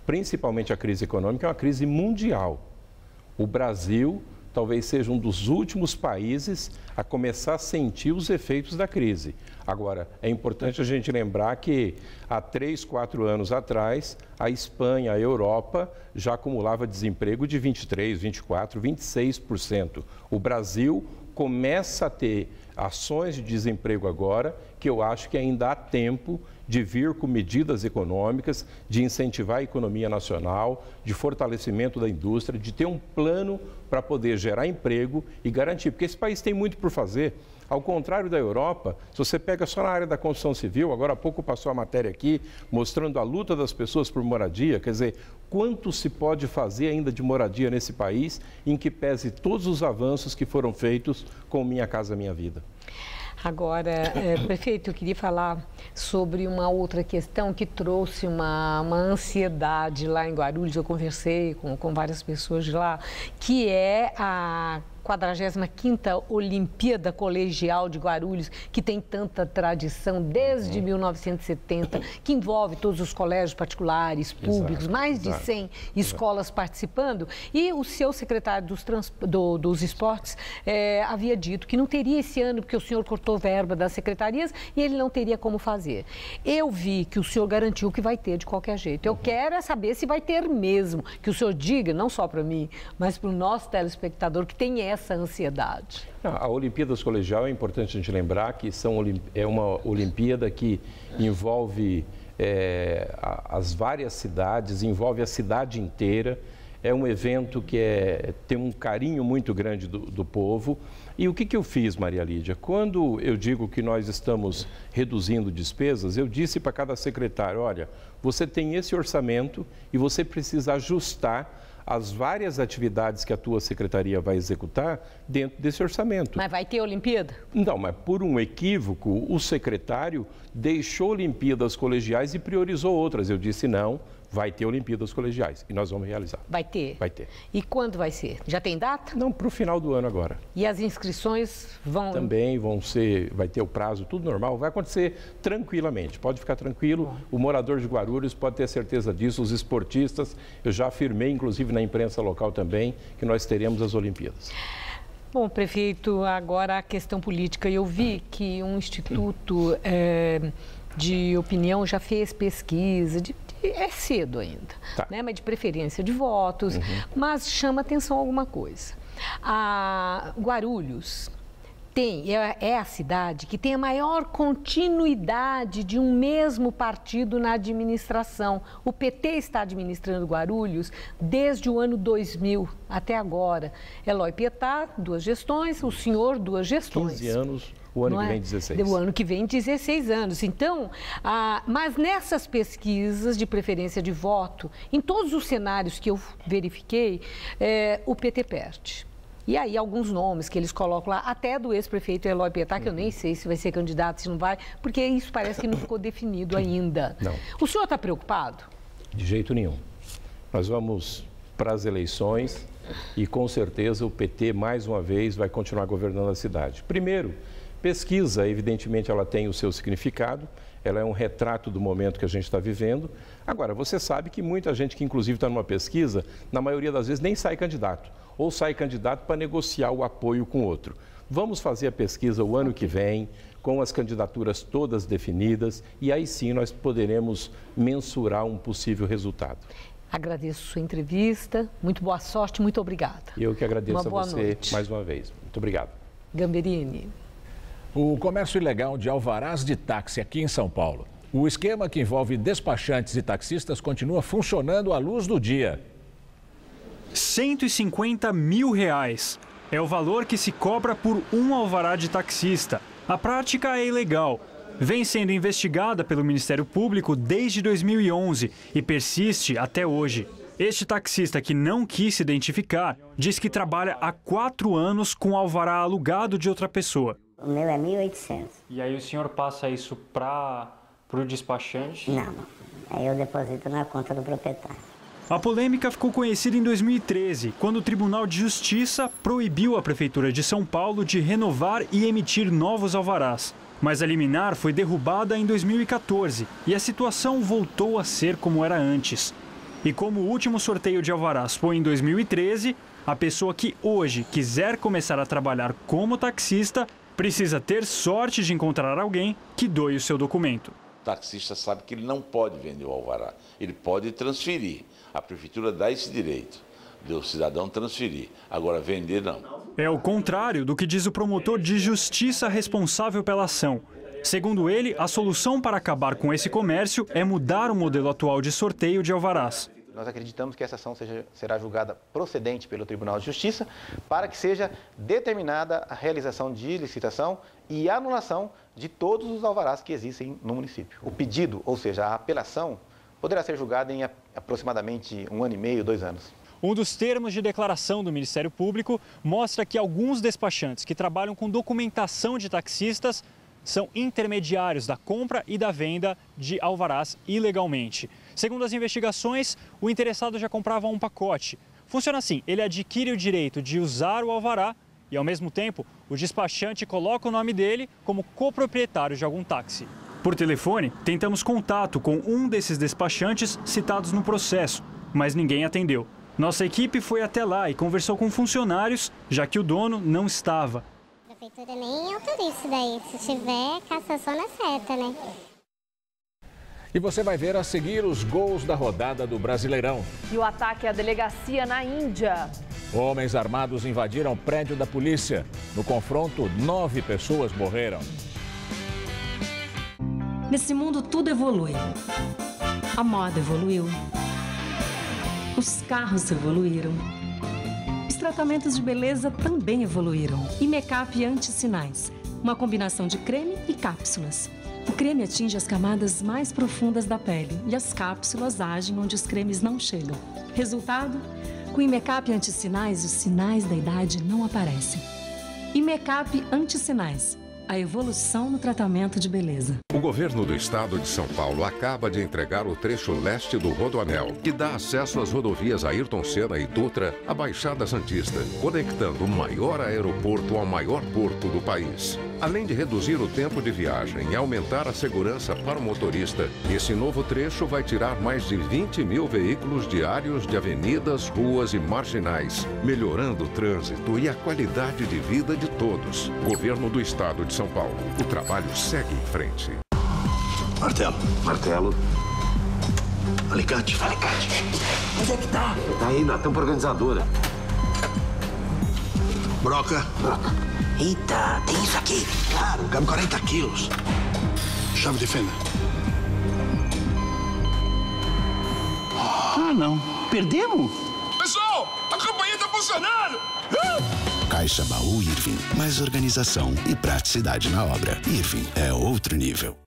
principalmente a crise econômica, é uma crise mundial. O Brasil talvez seja um dos últimos países a começar a sentir os efeitos da crise. Agora, é importante a gente lembrar que há 3, 4 anos atrás, a Espanha, a Europa, já acumulava desemprego de 23%, 24%, 26%. O Brasil começa a ter ações de desemprego agora, que eu acho que ainda há tempo de vir com medidas econômicas, de incentivar a economia nacional, de fortalecimento da indústria, de ter um plano para poder gerar emprego e garantir, porque esse país tem muito por fazer. Ao contrário da Europa, se você pega só na área da construção civil, agora há pouco passou a matéria aqui mostrando a luta das pessoas por moradia, quer dizer, quanto se pode fazer ainda de moradia nesse país em que pese todos os avanços que foram feitos com Minha Casa Minha Vida. Agora, prefeito, eu queria falar sobre uma outra questão que trouxe uma ansiedade lá em Guarulhos. Eu conversei com várias pessoas de lá, que é a 45ª Olimpíada Colegial de Guarulhos, que tem tanta tradição desde 1970, que envolve todos os colégios particulares, públicos, mais de 100 escolas participando. E o seu secretário dos esportes havia dito que não teria esse ano, porque o senhor cortou verba das secretarias e ele não teria como fazer. Eu vi que o senhor garantiu que vai ter de qualquer jeito. Eu quero é saber se vai ter mesmo, que o senhor diga, não só para mim, mas para o nosso telespectador, que tem essa ansiedade. A Olimpíadas Colegial é importante a gente lembrar que é uma Olimpíada que envolve as várias cidades, envolve a cidade inteira. É um evento que tem um carinho muito grande do povo. E o que eu fiz, Maria Lídia? Quando eu digo que nós estamos reduzindo despesas, eu disse para cada secretário, olha, você tem esse orçamento e você precisa ajustar as várias atividades que a tua secretaria vai executar dentro desse orçamento. Mas vai ter Olimpíada? Não, mas por um equívoco, o secretário deixou Olimpíadas Colegiais e priorizou outras. Eu disse não, vai ter Olimpíadas Colegiais e nós vamos realizar. Vai ter? Vai ter. E quando vai ser? Já tem data? Não, para o final do ano agora. E as inscrições vão... Também vão ser, vai ter o prazo, tudo normal, vai acontecer tranquilamente, pode ficar tranquilo. O morador de Guarulhos pode ter certeza disso, os esportistas, eu já afirmei, inclusive na imprensa local também, que nós teremos as Olimpíadas. Bom, prefeito, agora a questão política. Eu vi que um instituto de opinião já fez pesquisa, é cedo ainda, né? Mas de preferência de votos, mas chama atenção alguma coisa. A Guarulhos é a cidade que tem a maior continuidade de um mesmo partido na administração. O PT está administrando Guarulhos desde o ano 2000 até agora. Eloy Pietá, 2 gestões, o senhor, 2 gestões. 15 anos. O ano que vem, 16. O ano que vem, 16 anos. Então, mas nessas pesquisas de preferência de voto, em todos os cenários que eu verifiquei, o PT perde. E aí, alguns nomes que eles colocam lá, até do ex-prefeito Eloy Pietá, que eu nem sei se vai ser candidato, se não vai, porque isso parece que não ficou definido ainda. Não. O senhor está preocupado? De jeito nenhum. Nós vamos para as eleições e com certeza o PT mais uma vez vai continuar governando a cidade. Primeiro, pesquisa, evidentemente ela tem o seu significado, ela é um retrato do momento que a gente está vivendo. Agora, você sabe que muita gente que inclusive está numa pesquisa, na maioria das vezes nem sai candidato, ou sai candidato para negociar o apoio com outro. Vamos fazer a pesquisa o ano que vem, com as candidaturas todas definidas, e aí sim nós poderemos mensurar um possível resultado. Agradeço sua entrevista, muito boa sorte, muito obrigada. Eu que agradeço a você noite. Mais uma vez. Muito obrigado. Gamberini. O comércio ilegal de alvarás de táxi aqui em São Paulo. O esquema que envolve despachantes e taxistas continua funcionando à luz do dia. R$150 mil é o valor que se cobra por um alvará de taxista. A prática é ilegal. Vem sendo investigada pelo Ministério Público desde 2011 e persiste até hoje. Este taxista, que não quis se identificar, diz que trabalha há 4 anos com alvará alugado de outra pessoa. O meu é 1.800. E aí o senhor passa isso para o despachante? Não, aí eu deposito na conta do proprietário. A polêmica ficou conhecida em 2013, quando o Tribunal de Justiça proibiu a Prefeitura de São Paulo de renovar e emitir novos alvarás. Mas a liminar foi derrubada em 2014 e a situação voltou a ser como era antes. E como o último sorteio de alvarás foi em 2013, a pessoa que hoje quiser começar a trabalhar como taxista precisa ter sorte de encontrar alguém que doe o seu documento. O taxista sabe que ele não pode vender o alvará, ele pode transferir. A Prefeitura dá esse direito do cidadão transferir, agora vender não. É o contrário do que diz o promotor de justiça responsável pela ação. Segundo ele, a solução para acabar com esse comércio é mudar o modelo atual de sorteio de alvarás. Nós acreditamos que essa ação será julgada procedente pelo Tribunal de Justiça para que seja determinada a realização de licitação e anulação de todos os alvarás que existem no município. O pedido, ou seja, a apelação, poderá ser julgada em aproximadamente 1 ano e meio, 2 anos. Um dos termos de declaração do Ministério Público mostra que alguns despachantes que trabalham com documentação de taxistas são intermediários da compra e da venda de alvarás ilegalmente. Segundo as investigações, o interessado já comprava um pacote. Funciona assim, ele adquire o direito de usar o alvará e, ao mesmo tempo, o despachante coloca o nome dele como coproprietário de algum táxi. Por telefone, tentamos contato com um desses despachantes citados no processo, mas ninguém atendeu. Nossa equipe foi até lá e conversou com funcionários, já que o dono não estava. A prefeitura nem autoriza isso daí. Se tiver, cassação na certa, né? E você vai ver a seguir os gols da rodada do Brasileirão. E o ataque à delegacia na Índia. Homens armados invadiram prédio da polícia. No confronto, 9 pessoas morreram. Nesse mundo tudo evolui. A moda evoluiu. Os carros evoluíram. Os tratamentos de beleza também evoluíram. E Make-up Anti-Sinais, uma combinação de creme e cápsulas. O creme atinge as camadas mais profundas da pele e as cápsulas agem onde os cremes não chegam. Resultado? Com o Make-up Anti-Sinais, os sinais da idade não aparecem. E Make-up Anti-Sinais, a evolução no tratamento de beleza. O governo do estado de São Paulo acaba de entregar o trecho leste do Rodoanel, que dá acesso às rodovias Ayrton Senna e Dutra à Baixada Santista, conectando o maior aeroporto ao maior porto do país. Além de reduzir o tempo de viagem e aumentar a segurança para o motorista, esse novo trecho vai tirar mais de 20 mil veículos diários de avenidas, ruas e marginais, melhorando o trânsito e a qualidade de vida de todos. Governo do estado de São Paulo. O trabalho segue em frente. Martelo. Martelo. Alicate. Alicate. Onde é que tá? Tá aí na tampa organizadora. Broca. Broca. Eita, tem isso aqui. Claro, cabe 40 quilos. Chave de fenda. Ah, não. Perdemos? Pessoal, a campanha tá funcionando! Caixa Baú Irving. Mais organização e praticidade na obra. Irving é outro nível.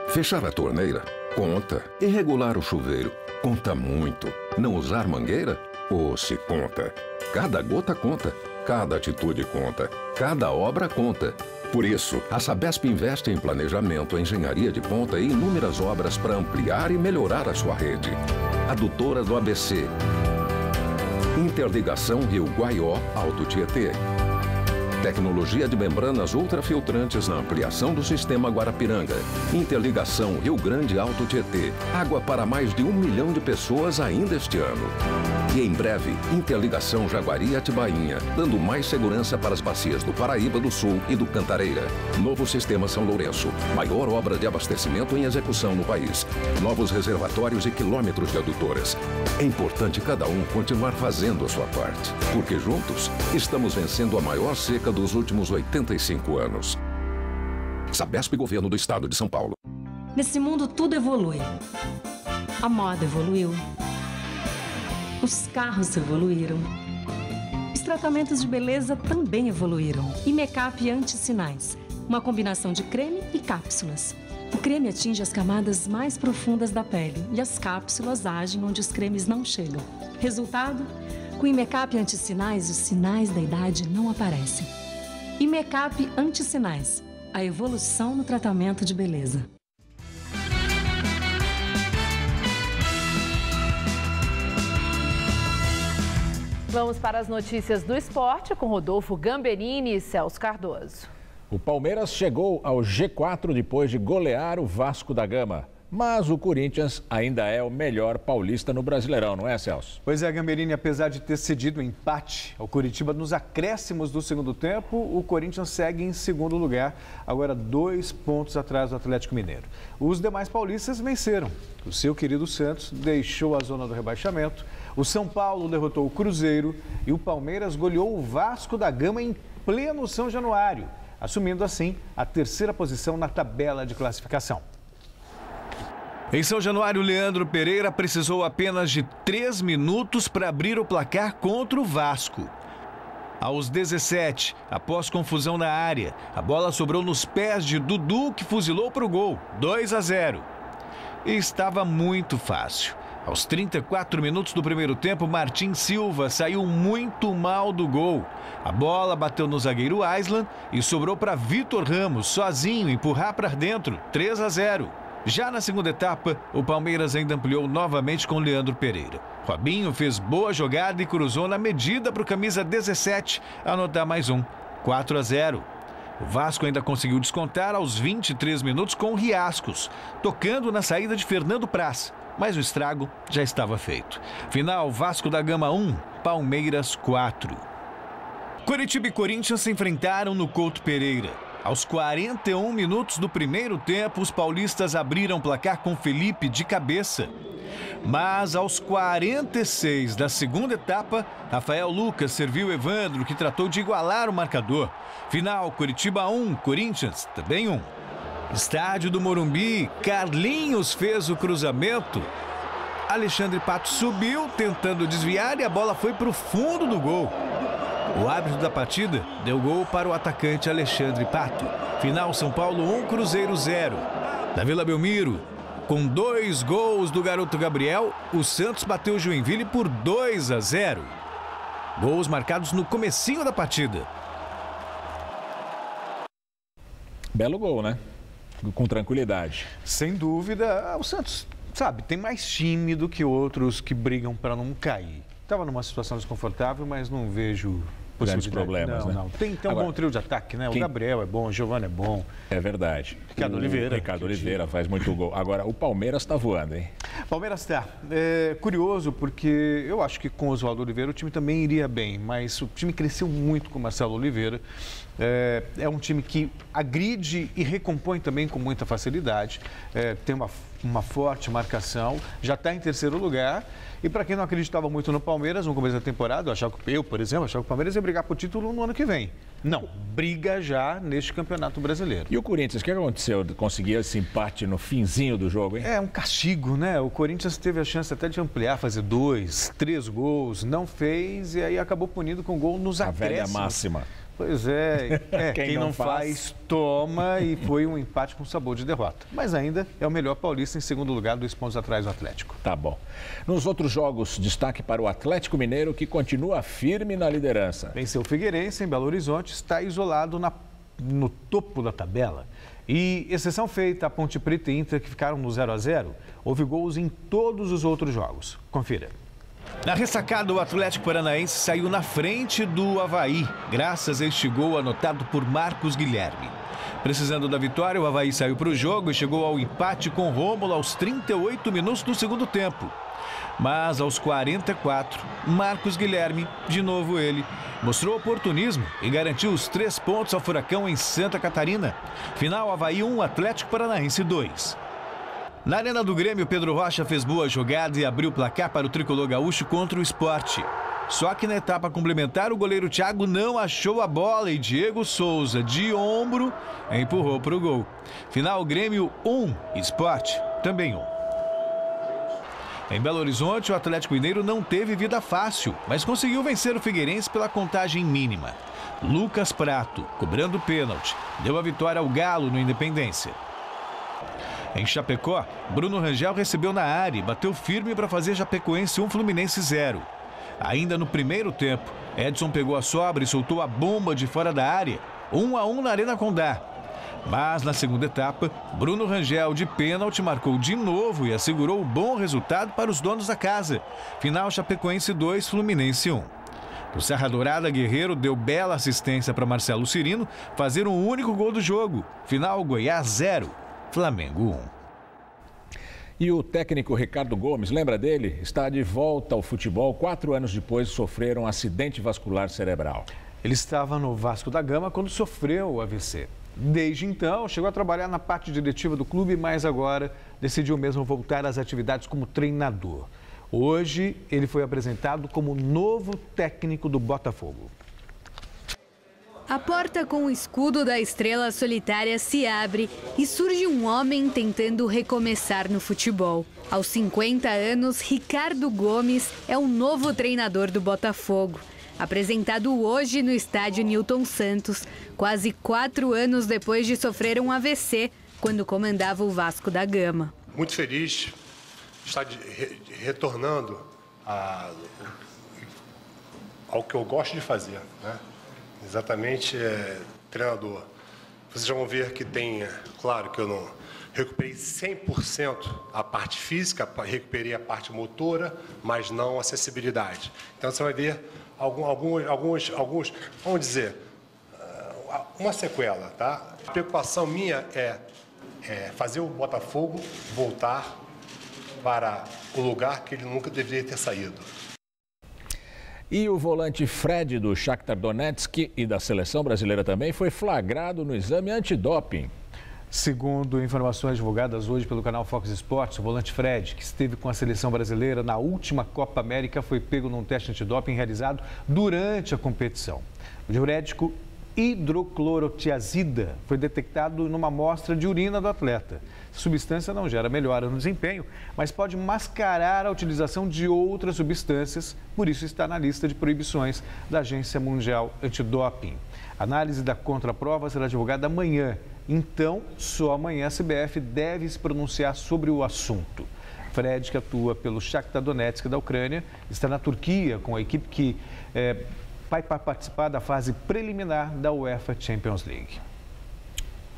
Fechar a torneira? Conta. E regular o chuveiro? Conta muito. Não usar mangueira? Se conta. Cada gota conta. Cada atitude conta. Cada obra conta. Por isso, a Sabesp investe em planejamento, engenharia de ponta e inúmeras obras para ampliar e melhorar a sua rede. Adutora do ABC. Interligação Rio Guaió Alto Tietê. Tecnologia de membranas ultrafiltrantes na ampliação do sistema Guarapiranga. Interligação Rio Grande Alto Tietê. Água para mais de 1 milhão de pessoas ainda este ano. E em breve, interligação Jaguari-Atibainha, dando mais segurança para as bacias do Paraíba do Sul e do Cantareira. Novo sistema São Lourenço, maior obra de abastecimento em execução no país. Novos reservatórios e quilômetros de adutoras. É importante cada um continuar fazendo a sua parte, porque juntos estamos vencendo a maior seca dos últimos 85 anos. Sabesp e Governo do Estado de São Paulo. Nesse mundo tudo evolui. A moda evoluiu. Os carros evoluíram. Os tratamentos de beleza também evoluíram. E make-up anti-sinais. Uma combinação de creme e cápsulas. O creme atinge as camadas mais profundas da pele e as cápsulas agem onde os cremes não chegam. Resultado? Com o make-up anti-sinais, os sinais da idade não aparecem. E make-up anti-sinais. A evolução no tratamento de beleza. Vamos para as notícias do esporte com Rodolfo Gamberini e Celso Cardoso. O Palmeiras chegou ao G4 depois de golear o Vasco da Gama. Mas o Corinthians ainda é o melhor paulista no Brasileirão, não é, Celso? Pois é, Gamberini, apesar de ter cedido o empate ao Curitiba nos acréscimos do segundo tempo, o Corinthians segue em segundo lugar, agora 2 pontos atrás do Atlético Mineiro. Os demais paulistas venceram. O seu querido Santos deixou a zona do rebaixamento, o São Paulo derrotou o Cruzeiro e o Palmeiras goleou o Vasco da Gama em pleno São Januário, assumindo assim a 3ª posição na tabela de classificação. Em São Januário, Leandro Pereira precisou apenas de 3 minutos para abrir o placar contra o Vasco. Aos 17, após confusão na área, a bola sobrou nos pés de Dudu, que fuzilou para o gol, 2-0. E estava muito fácil. Aos 34 minutos do primeiro tempo, Martim Silva saiu muito mal do gol. A bola bateu no zagueiro Aislan e sobrou para Vitor Ramos, sozinho, empurrar para dentro, 3-0. Já na segunda etapa, o Palmeiras ainda ampliou novamente com Leandro Pereira. Robinho fez boa jogada e cruzou na medida para o camisa 17 anotar mais um, 4-0. O Vasco ainda conseguiu descontar aos 23 minutos com Riascos, tocando na saída de Fernando Praz, mas o estrago já estava feito. Final, Vasco da Gama 1, Palmeiras 4. Coritiba e Corinthians se enfrentaram no Couto Pereira. Aos 41 minutos do primeiro tempo, os paulistas abriram placar com Felipe de cabeça. Mas aos 46 da segunda etapa, Rafael Lucas serviu Evandro, que tratou de igualar o marcador. Final, Coritiba 1, Corinthians também 1. Estádio do Morumbi, Carlinhos fez o cruzamento. Alexandre Pato subiu, tentando desviar, e a bola foi para o fundo do gol. O árbitro da partida deu gol para o atacante Alexandre Pato. Final, São Paulo 1, Cruzeiro 0. Na Vila Belmiro, com 2 gols do garoto Gabriel, o Santos bateu o Joinville por 2-0. Gols marcados no comecinho da partida. Belo gol, né? Com tranquilidade. Sem dúvida, o Santos, sabe, tem mais time do que outros que brigam para não cair. Estava numa situação desconfortável, mas não vejo grandes problemas, não, né? Não. Tem um bom trio de ataque, né? O Gabriel é bom, o Giovani é bom. É verdade. Ricardo Oliveira faz muito gol. Agora, o Palmeiras está voando, hein? Palmeiras está. É curioso, porque eu acho que com o Oswaldo Oliveira o time também iria bem, mas o time cresceu muito com o Marcelo Oliveira. É um time que agride e recompõe também com muita facilidade. Tem uma forte marcação, já está em 3º lugar. E para quem não acreditava muito no Palmeiras no começo da temporada, eu, por exemplo, achava que o Palmeiras ia brigar por título no ano que vem. Não, briga já neste Campeonato Brasileiro. E o Corinthians, o que aconteceu? Conseguiu esse empate no finzinho do jogo, hein? É um castigo, né? O Corinthians teve a chance até de ampliar, fazer 2, 3 gols, não fez e aí acabou punido com gol nos acréscimos. A velha máxima. Pois é, quem não faz, toma, e foi um empate com sabor de derrota. Mas ainda é o melhor paulista, em segundo lugar, 2 pontos atrás do Atlético. Tá bom. Nos outros jogos, destaque para o Atlético Mineiro, que continua firme na liderança. Venceu o Figueirense em Belo Horizonte, está isolado no topo da tabela. E exceção feita a Ponte Preta e Inter, que ficaram no 0-0, houve gols em todos os outros jogos. Confira. Na ressacada, o Atlético Paranaense saiu na frente do Avaí, graças a este gol anotado por Marcos Guilherme. Precisando da vitória, o Avaí saiu para o jogo e chegou ao empate com Rômulo aos 38 minutos do segundo tempo. Mas aos 44, Marcos Guilherme, de novo ele, mostrou oportunismo e garantiu os 3 pontos ao Furacão em Santa Catarina. Final, Avaí 1, Atlético Paranaense 2. Na Arena do Grêmio, Pedro Rocha fez boa jogada e abriu o placar para o tricolor gaúcho contra o Sport. Só que na etapa complementar, o goleiro Thiago não achou a bola e Diego Souza, de ombro, empurrou para o gol. Final, Grêmio 1, Sport também 1. Em Belo Horizonte, o Atlético Mineiro não teve vida fácil, mas conseguiu vencer o Figueirense pela contagem mínima. Lucas Prato, cobrando pênalti, deu a vitória ao Galo no Independência. Em Chapecó, Bruno Rangel recebeu na área e bateu firme para fazer Chapecoense 1, Fluminense 0. Ainda no primeiro tempo, Edson pegou a sobra e soltou a bomba de fora da área, 1-1 na Arena Condá. Mas na segunda etapa, Bruno Rangel de pênalti marcou de novo e assegurou o bom resultado para os donos da casa. Final, Chapecoense 2, Fluminense 1. O Serra Dourada, Guerreiro deu bela assistência para Marcelo Cirino fazer um único gol do jogo. Final, Goiás 0, Flamengo 1. E o técnico Ricardo Gomes, lembra dele? Está de volta ao futebol 4 anos depois de sofrer um acidente vascular cerebral. Ele estava no Vasco da Gama quando sofreu o AVC. Desde então, chegou a trabalhar na parte diretiva do clube, mas agora decidiu mesmo voltar às atividades como treinador. Hoje, ele foi apresentado como novo técnico do Botafogo. A porta com o escudo da estrela solitária se abre e surge um homem tentando recomeçar no futebol. Aos 50 anos, Ricardo Gomes é o novo treinador do Botafogo. Apresentado hoje no estádio Newton Santos, quase 4 anos depois de sofrer um AVC, quando comandava o Vasco da Gama. Muito feliz de estar retornando ao que eu gosto de fazer, né? Exatamente, treinador. Vocês já vão ver que tem, claro que eu não recuperei 100% a parte física, recuperei a parte motora, mas não a acessibilidade. Então você vai ver alguns, vamos dizer, uma sequela, tá? A preocupação minha é fazer o Botafogo voltar para o lugar que ele nunca deveria ter saído. E o volante Fred do Shakhtar Donetsk e da seleção brasileira também foi flagrado no exame antidoping. Segundo informações divulgadas hoje pelo canal Fox Sports, o volante Fred, que esteve com a seleção brasileira na última Copa América, foi pego num teste antidoping realizado durante a competição. O diurético hidroclorotiazida foi detectado numa amostra de urina do atleta. A substância não gera melhora no desempenho, mas pode mascarar a utilização de outras substâncias, por isso está na lista de proibições da Agência Mundial Antidoping. A análise da contraprova será divulgada amanhã, então só amanhã a CBF deve se pronunciar sobre o assunto. Fred, que atua pelo Shakhtar Donetsk da Ucrânia, está na Turquia com a equipe que vai participar da fase preliminar da UEFA Champions League.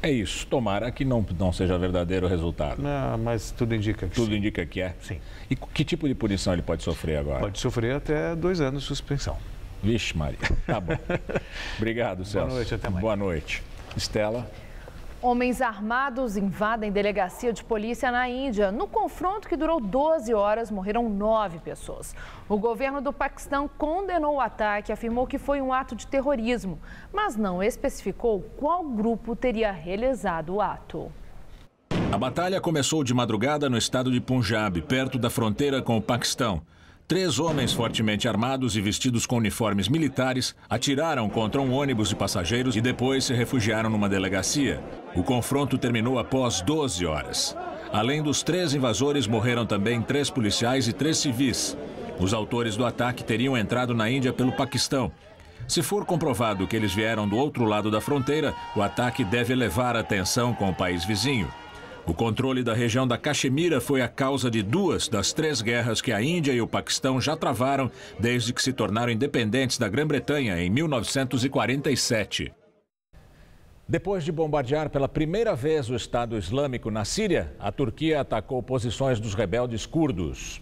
É isso, tomara que não seja verdadeiro o resultado. Não, mas tudo indica que Tudo indica que é? Sim. E que tipo de punição ele pode sofrer agora? Pode sofrer até 2 anos de suspensão. Vixe, Maria. Tá bom. Obrigado, Celso. Boa noite, até mais. Boa noite. Estela. Homens armados invadem delegacia de polícia na Índia. No confronto que durou 12 horas, morreram 9 pessoas. O governo do Paquistão condenou o ataque e afirmou que foi um ato de terrorismo, mas não especificou qual grupo teria realizado o ato. A batalha começou de madrugada no estado de Punjab, perto da fronteira com o Paquistão. 3 homens fortemente armados e vestidos com uniformes militares atiraram contra um ônibus de passageiros e depois se refugiaram numa delegacia. O confronto terminou após 12 horas. Além dos 3 invasores, morreram também 3 policiais e 3 civis. Os autores do ataque teriam entrado na Índia pelo Paquistão. Se for comprovado que eles vieram do outro lado da fronteira, o ataque deve elevar a tensão com o país vizinho. O controle da região da Caxemira foi a causa de 2 das 3 guerras que a Índia e o Paquistão já travaram desde que se tornaram independentes da Grã-Bretanha em 1947. Depois de bombardear pela primeira vez o Estado Islâmico na Síria, a Turquia atacou posições dos rebeldes curdos.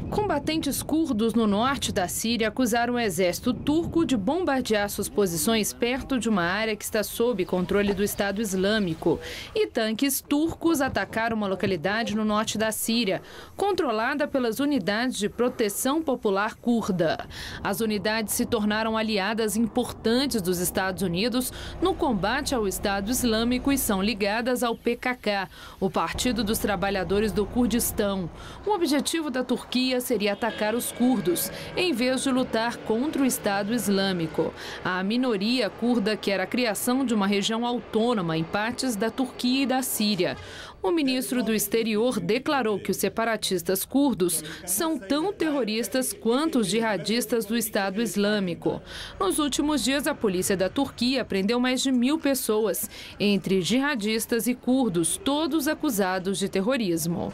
Combatentes curdos no norte da Síria acusaram o exército turco de bombardear suas posições perto de uma área que está sob controle do Estado Islâmico. E tanques turcos atacaram uma localidade no norte da Síria, controlada pelas unidades de proteção popular curda. As unidades se tornaram aliadas importantes dos Estados Unidos no combate ao Estado Islâmico e são ligadas ao PKK, o Partido dos Trabalhadores do Kurdistão. O objetivo da Turquia seria atacar os curdos, em vez de lutar contra o Estado Islâmico. A minoria curda quer a criação de uma região autônoma em partes da Turquia e da Síria. O ministro do Exterior declarou que os separatistas curdos são tão terroristas quanto os jihadistas do Estado Islâmico. Nos últimos dias, a polícia da Turquia prendeu mais de 1.000 pessoas, entre jihadistas e curdos, todos acusados de terrorismo.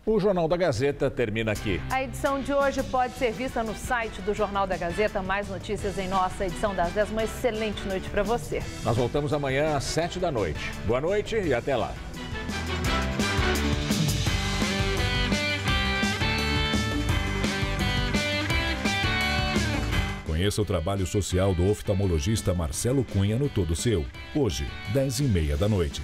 O Jornal da Gazeta termina aqui. A edição de hoje pode ser vista no site do Jornal da Gazeta. Mais notícias em nossa edição das 10. Uma excelente noite para você. Nós voltamos amanhã às 7 da noite. Boa noite e até lá. Conheça o trabalho social do oftalmologista Marcelo Cunha no Todo Seu. Hoje, 10h30 da noite.